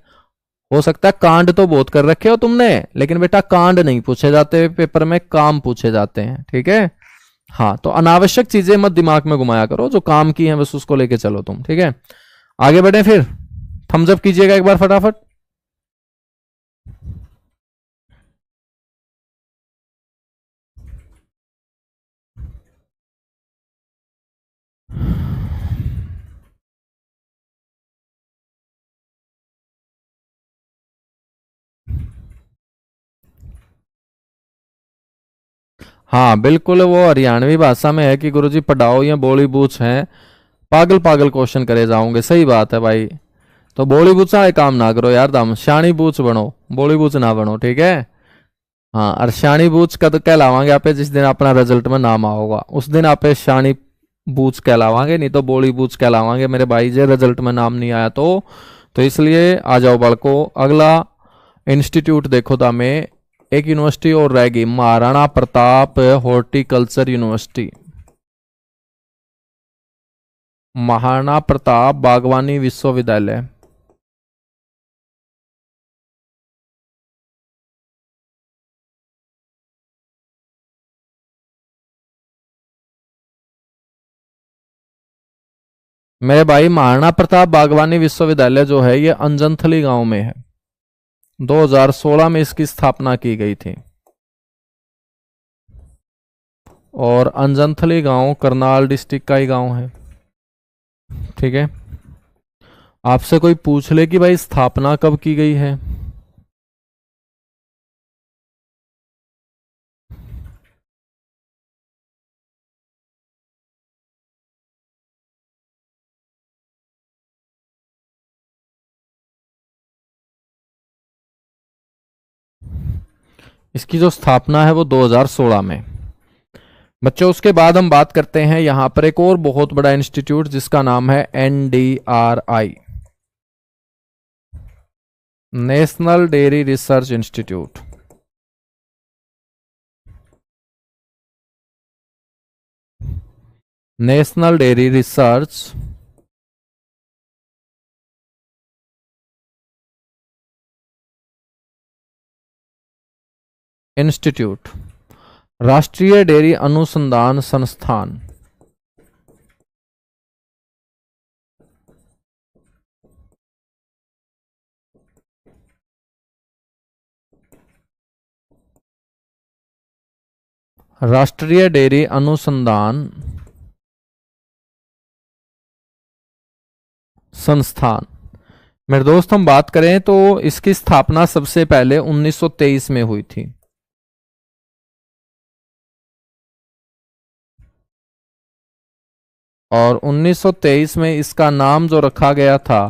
हो सकता है कांड तो बहुत कर रखे हो तुमने, लेकिन बेटा कांड नहीं पूछे जाते पेपर में, काम पूछे जाते हैं। ठीक है, हाँ, तो अनावश्यक चीजें मत दिमाग में घुमाया करो, जो काम की है बस उसको लेके चलो तुम। ठीक है, आगे बढ़े फिर। थम्स अप कीजिएगा एक बार फटाफट। हाँ बिल्कुल, वो हरियाणवी भाषा में है कि गुरुजी पढ़ाओ या बोली बूझ हैं, पागल पागल क्वेश्चन करे जाओगे। सही बात है भाई, तो बोली बूझा है काम ना करो यार, दम शानी बूझ बनो, बोली बूझ ना बनो। ठीक है, हाँ, और शानी बूझ कद कहलावांगे आपे जिस दिन अपना रिजल्ट में नाम आओगा, उस दिन आपे शानी बूझ कहलावांगे, नहीं तो बोली बूझ कहलावांगे मेरे भाई। जे रिजल्ट में नाम नहीं आया तो तो इसलिए आ जाओ बालको, अगला इंस्टीट्यूट देखो था में एक यूनिवर्सिटी और रहेगी, महाराणा प्रताप हॉर्टिकल्चर यूनिवर्सिटी, महाराणा प्रताप बागवानी विश्वविद्यालय। मेरे भाई महाराणा प्रताप बागवानी विश्वविद्यालय जो है ये अंजनथली गांव में है। 2016 में इसकी स्थापना की गई थी और अंजनथली गांव करनाल डिस्ट्रिक्ट का ही गांव है। ठीक है, आपसे कोई पूछ ले कि भाई स्थापना कब की गई है, इसकी जो स्थापना है वो 2016 में। बच्चों उसके बाद हम बात करते हैं यहां पर एक और बहुत बड़ा इंस्टीट्यूट जिसका नाम है NDRI, national dairy research institute. National dairy research institute, राष्ट्रीय डेयरी अनुसंधान संस्थान। राष्ट्रीय डेयरी अनुसंधान संस्थान। मेरे दोस्त हम बात करें तो इसकी स्थापना सबसे पहले 1923 में हुई थी। और 1923 में इसका नाम जो रखा गया था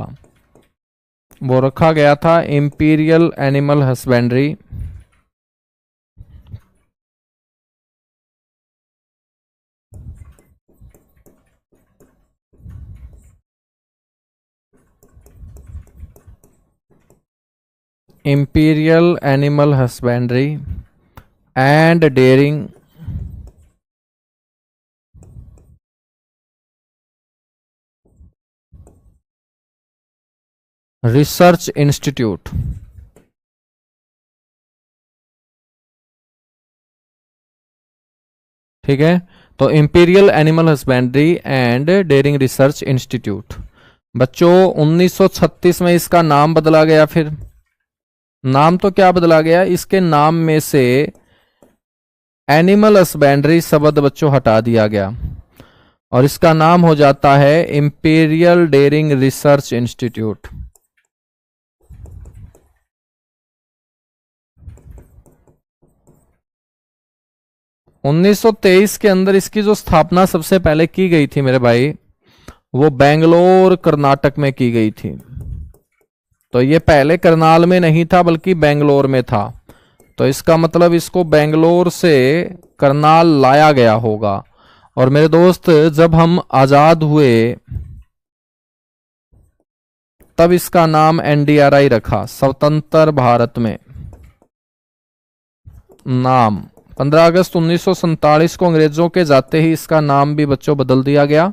वो रखा गया था imperial animal husbandry imperial animal husbandry and dairying research institute. ठीक है, तो imperial animal husbandry and dairying research institute. बच्चों 1936 में इसका नाम बदला गया। फिर नाम तो क्या बदला गया, इसके नाम में से एनिमल हस्बेंड्री शब्द बच्चों हटा दिया गया और इसका नाम हो जाता है इंपीरियल डेयरिंग रिसर्च इंस्टीट्यूट। उन्नीस सौ तेईस के अंदर इसकी जो स्थापना सबसे पहले की गई थी मेरे भाई, वो बेंगलोर कर्नाटक में की गई थी। तो ये पहले करनाल में नहीं था बल्कि बेंगलोर में था, तो इसका मतलब इसको बेंगलोर से करनाल लाया गया होगा। और मेरे दोस्त जब हम आजाद हुए तब इसका नाम NDRI रखा, स्वतंत्र भारत में। नाम 15 अगस्त 1947 को अंग्रेजों के जाते ही इसका नाम भी बच्चों बदल दिया गया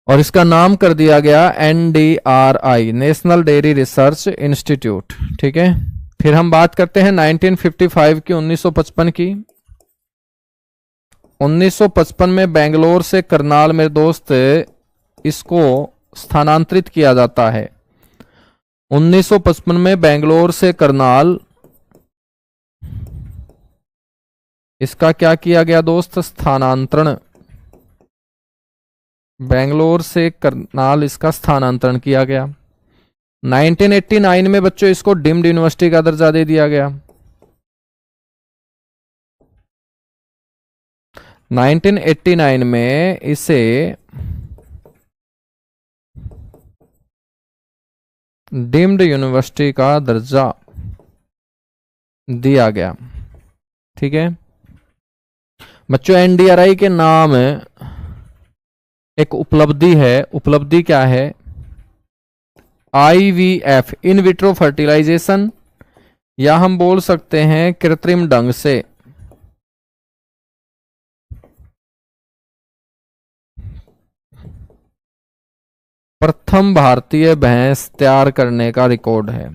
और इसका नाम कर दिया गया NDRI, national dairy research institute. ठीक है, फिर हम बात करते हैं 1955 की, 1955 की। 1955 में बेंगलोर से करनाल मेरे दोस्त इसको स्थानांतरित किया जाता है। 1955 में बेंगलोर से करनाल इसका क्या किया गया दोस्त, स्थानांतरण। बेंगलोर से करनाल इसका स्थानांतरण किया गया। 1989 में बच्चों इसको डीम्ड यूनिवर्सिटी का दर्जा दे दिया गया। 1989 में इसे डीम्ड यूनिवर्सिटी का दर्जा दिया गया। ठीक है बच्चों, NDRI के नाम एक उपलब्धि है। उपलब्धि क्या है, IVF इन विट्रो फर्टिलाइजेशन, या हम बोल सकते हैं कृत्रिम ढंग से प्रथम भारतीय भैंस तैयार करने का रिकॉर्ड है।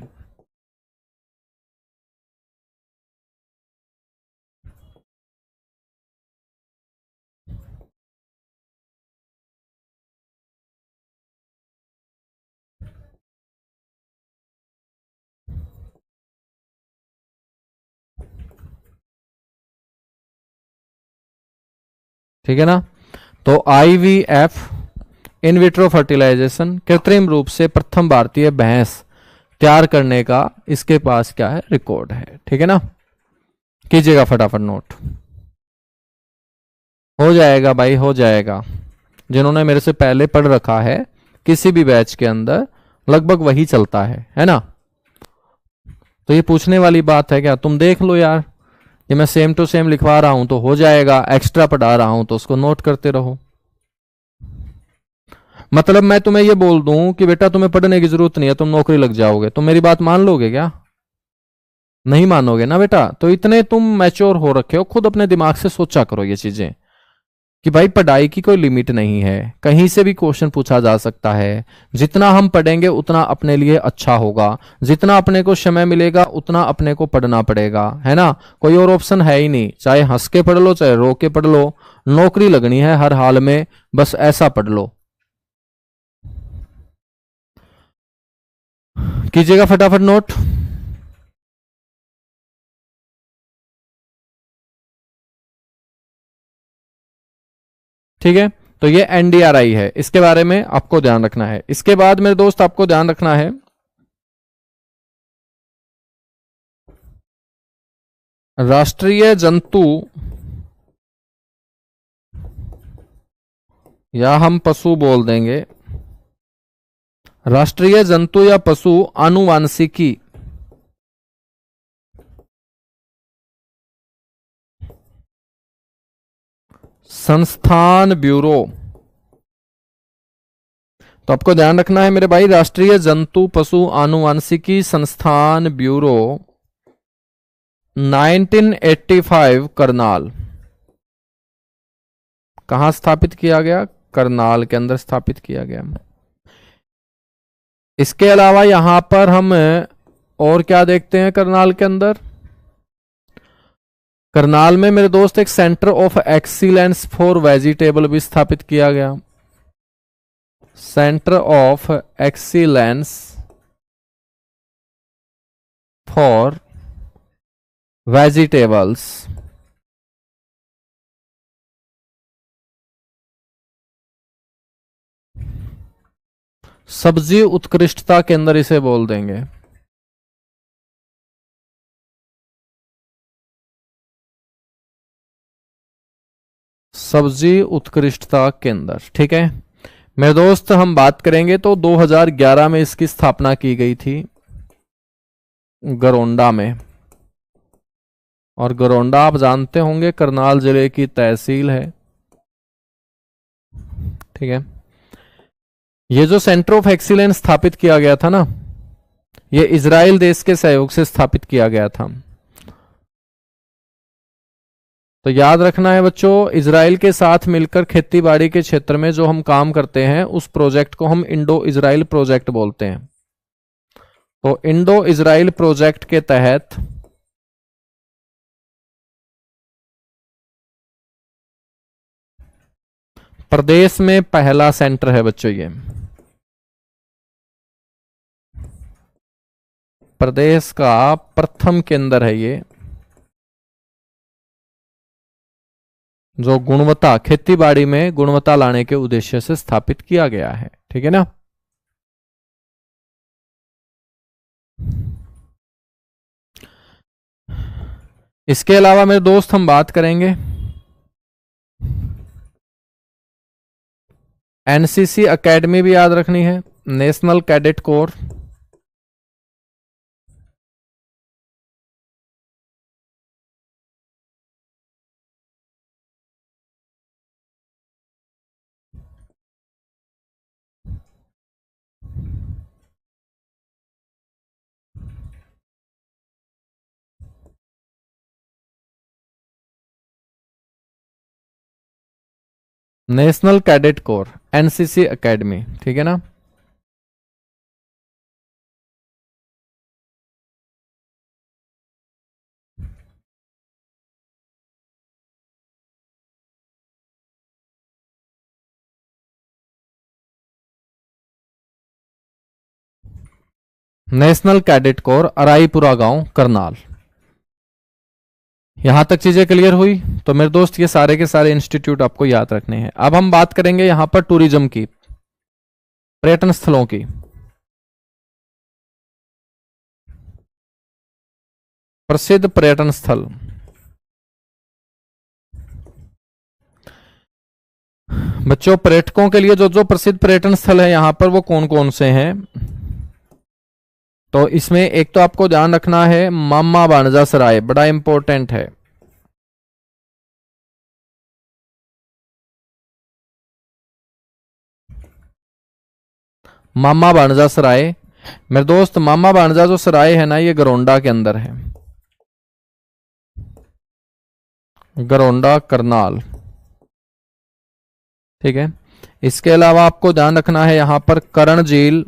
ठीक है ना। तो IVF इन विट्रो फर्टिलाइजेशन कृत्रिम रूप से प्रथम भारतीय भैंस तैयार करने का इसके पास क्या है, रिकॉर्ड है। ठीक है ना, कीजिएगा फटाफट नोट। हो जाएगा भाई, हो जाएगा। जिन्होंने मेरे से पहले पढ़ रखा है किसी भी बैच के अंदर लगभग वही चलता है ना। तो ये पूछने वाली बात है क्या, तुम देख लो यार, ये मैं सेम टू सेम लिखवा रहा हूं तो हो जाएगा, एक्स्ट्रा पढ़ा रहा हूं तो उसको नोट करते रहो। मतलब मैं तुम्हें ये बोल दूं कि बेटा तुम्हें पढ़ने की जरूरत नहीं है, तुम नौकरी लग जाओगे, तुम मेरी बात मान लोगे क्या? नहीं मानोगे ना बेटा। तो इतने तुम मैच्योर हो रखे हो, खुद अपने दिमाग से सोचा करो ये चीजें कि भाई पढ़ाई की कोई लिमिट नहीं है, कहीं से भी क्वेश्चन पूछा जा सकता है। जितना हम पढ़ेंगे उतना अपने लिए अच्छा होगा, जितना अपने को समय मिलेगा उतना अपने को पढ़ना पड़ेगा, है ना। कोई और ऑप्शन है ही नहीं, चाहे हंस के पढ़ लो चाहे रो के पढ़ लो, नौकरी लगनी है हर हाल में, बस ऐसा पढ़ लो। कीजिएगा फटाफट नोट। ठीक है, तो ये NDRI है, इसके बारे में आपको ध्यान रखना है। इसके बाद मेरे दोस्त आपको ध्यान रखना है राष्ट्रीय जंतु या हम पशु बोल देंगे, राष्ट्रीय जंतु या पशु आनुवांशिकी संस्थान ब्यूरो। तो आपको ध्यान रखना है मेरे भाई, राष्ट्रीय जंतु पशु आनुवांशिकी संस्थान ब्यूरो 1985 करनाल। कहां स्थापित किया गया? करनाल के अंदर स्थापित किया गया। इसके अलावा यहां पर हम और क्या देखते हैं करनाल के अंदर? करनाल में मेरे दोस्त एक centre of excellence for vegetable भी स्थापित किया गया। Centre of excellence for vegetables, सब्जी उत्कृष्टता केंद्र इसे बोल देंगे। सब्जी उत्कृष्टता केंद्र, ठीक है मेरे दोस्त। हम बात करेंगे तो 2011 में इसकी स्थापना की गई थी गरोंडा में, और गरोंडा आप जानते होंगे करनाल जिले की तहसील है। ठीक है, ये जो सेंटर ऑफ एक्सीलेंस स्थापित किया गया था ना, ये इजराइल देश के सहयोग से स्थापित किया गया था। तो याद रखना है बच्चों, इजराइल के साथ मिलकर खेतीबाड़ी के क्षेत्र में जो हम काम करते हैं उस प्रोजेक्ट को हम इंडो इजराइल प्रोजेक्ट बोलते हैं। तो इंडो इजराइल प्रोजेक्ट के तहत प्रदेश में पहला सेंटर है बच्चों, ये प्रदेश का प्रथम केंद्र है ये, जो गुणवत्ता खेतीबाड़ी में गुणवत्ता लाने के उद्देश्य से स्थापित किया गया है। ठीक है ना। इसके अलावा मेरे दोस्त हम बात करेंगे NCC एकेडमी भी याद रखनी है, national cadet corps. National cadet corps, NCC academy, ठीक है ना। नेशनल कैडेट कोर, अराईपुरा गांव, करनाल। यहां तक चीजें क्लियर हुई। तो मेरे दोस्त ये सारे के सारे इंस्टीट्यूट आपको याद रखने हैं। अब हम बात करेंगे यहां पर टूरिज्म की, पर्यटन स्थलों की। प्रसिद्ध पर्यटन स्थल, बच्चों पर्यटकों के लिए जो जो प्रसिद्ध पर्यटन स्थल है यहां पर वो कौन कौन से हैं। तो इसमें एक तो आपको ध्यान रखना है मामा बाणजा सराय, बड़ा इंपॉर्टेंट है। मामा बाणजा सराय, मेरे दोस्त मामा बाणजा जो सराय है ना ये गरोंडा के अंदर है, गरोंडा करनाल, ठीक है। इसके अलावा आपको ध्यान रखना है यहां पर करण झील,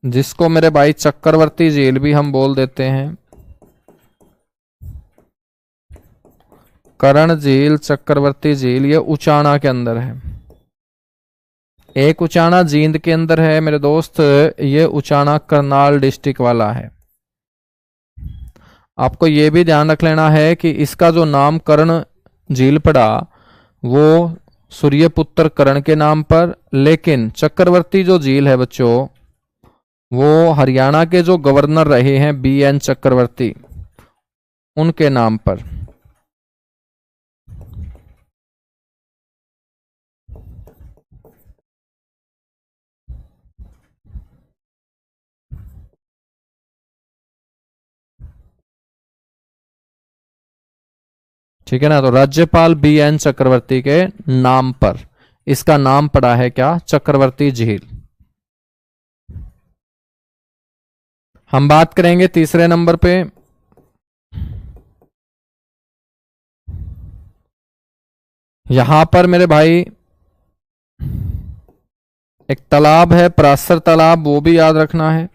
जिसको मेरे भाई चक्रवर्ती झील भी हम बोल देते हैं। करण झील, चक्रवर्ती झील, ये उचाना के अंदर है। एक उचाना जींद के अंदर है मेरे दोस्त, ये उचाना करनाल डिस्ट्रिक्ट वाला है। आपको ये भी ध्यान रख लेना है कि इसका जो नाम कर्ण झील पड़ा वो सूर्यपुत्र कर्ण के नाम पर, लेकिन चक्रवर्ती जो झील है बच्चों वो हरियाणा के जो गवर्नर रहे हैं BN चक्रवर्ती, उनके नाम पर। ठीक है ना। तो राज्यपाल BN चक्रवर्ती के नाम पर इसका नाम पड़ा है क्या, चक्रवर्ती झील। हम बात करेंगे तीसरे नंबर पे, यहां पर मेरे भाई एक तालाब है परासर तालाब, वो भी याद रखना है।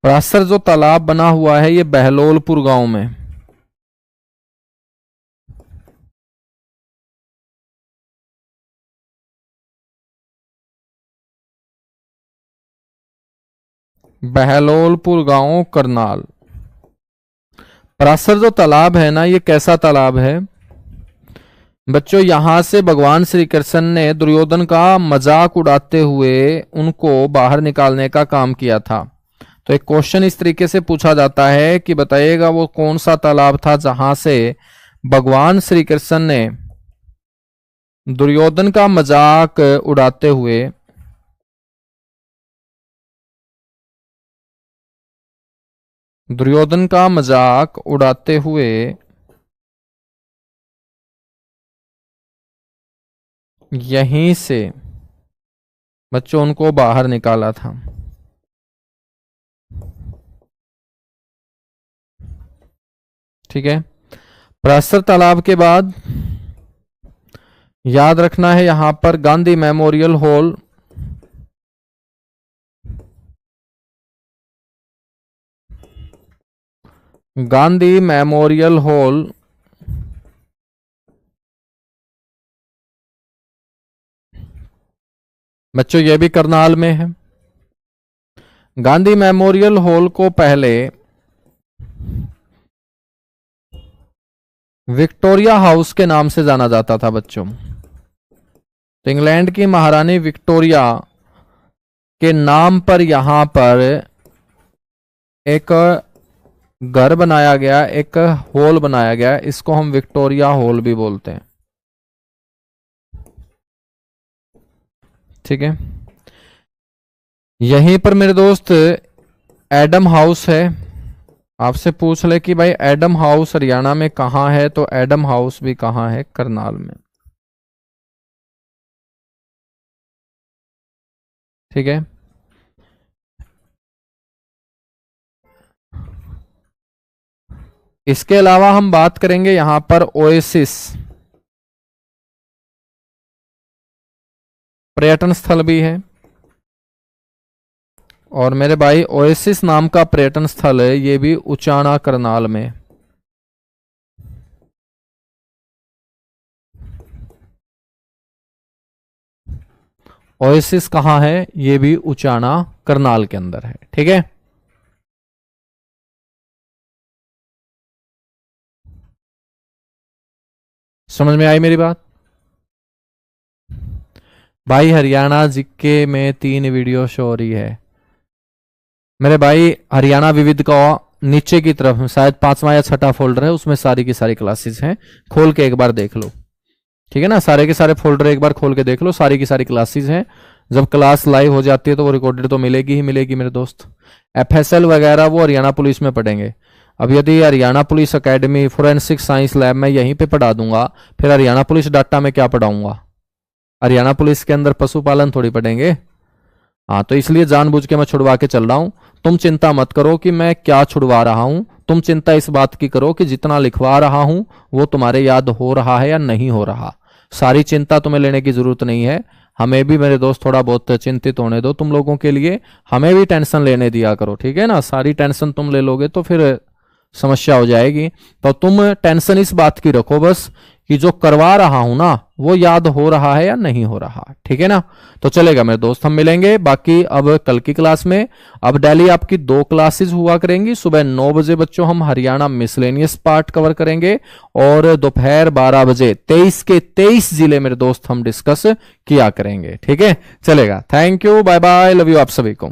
परासर जो तालाब बना हुआ है ये बहलोलपुर गांव में, बहलोलपुर गांव करनाल। परासर जो तालाब है ना ये कैसा तालाब है बच्चों, यहां से भगवान श्री कृष्ण ने दुर्योधन का मजाक उड़ाते हुए उनको बाहर निकालने का काम किया था। तो एक क्वेश्चन इस तरीके से पूछा जाता है कि बताइएगा वो कौन सा तालाब था जहां से भगवान श्री कृष्ण ने दुर्योधन का मजाक उड़ाते हुए दुर्योधन का मजाक उड़ाते हुए यहीं से बच्चों उनको बाहर निकाला था। ठीक है। परासर तालाब के बाद याद रखना है यहां पर Gandhi memorial hall, Gandhi memorial hall, बच्चों ये भी करनाल में है। गांधी मेमोरियल हॉल को पहले विक्टोरिया हाउस के नाम से जाना जाता था बच्चों। तो इंग्लैंड की महारानी विक्टोरिया के नाम पर यहां पर एक घर बनाया गया, एक हॉल बनाया गया, इसको हम विक्टोरिया हॉल भी बोलते हैं। ठीक है। यहीं पर मेरे दोस्त एडम हाउस है। आपसे पूछ ले कि भाई एडम हाउस हरियाणा में कहां है, तो एडम हाउस भी कहां है, करनाल में। ठीक है। इसके अलावा हम बात करेंगे यहां पर ओएसिस, पर्यटन स्थल भी है। और मेरे भाई ओएसिस नाम का पर्यटन स्थल है, ये भी उचाना करनाल में। ओएसिस कहां है? ये भी उचाना करनाल के अंदर है। ठीक है, समझ में आई मेरी बात? भाई हरियाणा जीके में 3 वीडियो शो हो रही है मेरे भाई। हरियाणा विविध का नीचे की तरफ शायद 5वां या 6ठा फोल्डर है, उसमें सारी की सारी क्लासेस हैं, खोल के एक बार देख लो। ठीक है ना, सारे के सारे फोल्डर एक बार खोल के देख लो, सारी की सारी क्लासेस हैं। जब क्लास लाइव हो जाती है तो वो रिकॉर्डेड तो मिलेगी ही मिलेगी मेरे दोस्त। एफएसएल वगैरह वो हरियाणा पुलिस में पढ़ेंगे। अब यदि Haryana police academy forensic science lab में यहीं पे पढ़ा दूंगा, फिर हरियाणा पुलिस डाटा में क्या पढ़ाऊंगा? हरियाणा पुलिस के अंदर पशुपालन थोड़ी पढ़ेंगे। हाँ, तो इसलिए जानबूझ के मैं छुड़वा के चल रहा हूं। तुम चिंता मत करो कि मैं क्या छुड़वा रहा हूं, तुम चिंता इस बात की करो कि जितना लिखवा रहा हूं वो तुम्हारे याद हो रहा है या नहीं हो रहा। सारी चिंता तुम्हें लेने की जरूरत नहीं है। हमें भी मेरे दोस्त थोड़ा बहुत चिंतित होने दो तुम लोगों के लिए, हमें भी टेंशन लेने दिया करो। ठीक है ना, सारी टेंशन तुम ले लोगे तो फिर समस्या हो जाएगी। तो तुम टेंशन इस बात की रखो बस कि जो करवा रहा हूं ना वो याद हो रहा है या नहीं हो रहा। ठीक है ना, तो चलेगा मेरे दोस्त, हम मिलेंगे बाकी अब कल की क्लास में। अब डेली आपकी 2 क्लासेस हुआ करेंगी। सुबह 9 बजे बच्चों हम हरियाणा मिसलेनियस पार्ट कवर करेंगे और दोपहर 12 बजे 23 के 23 जिले मेरे दोस्त हम डिस्कस किया करेंगे। ठीक है, चलेगा। Thank you, bye bye, love you आप सभी को।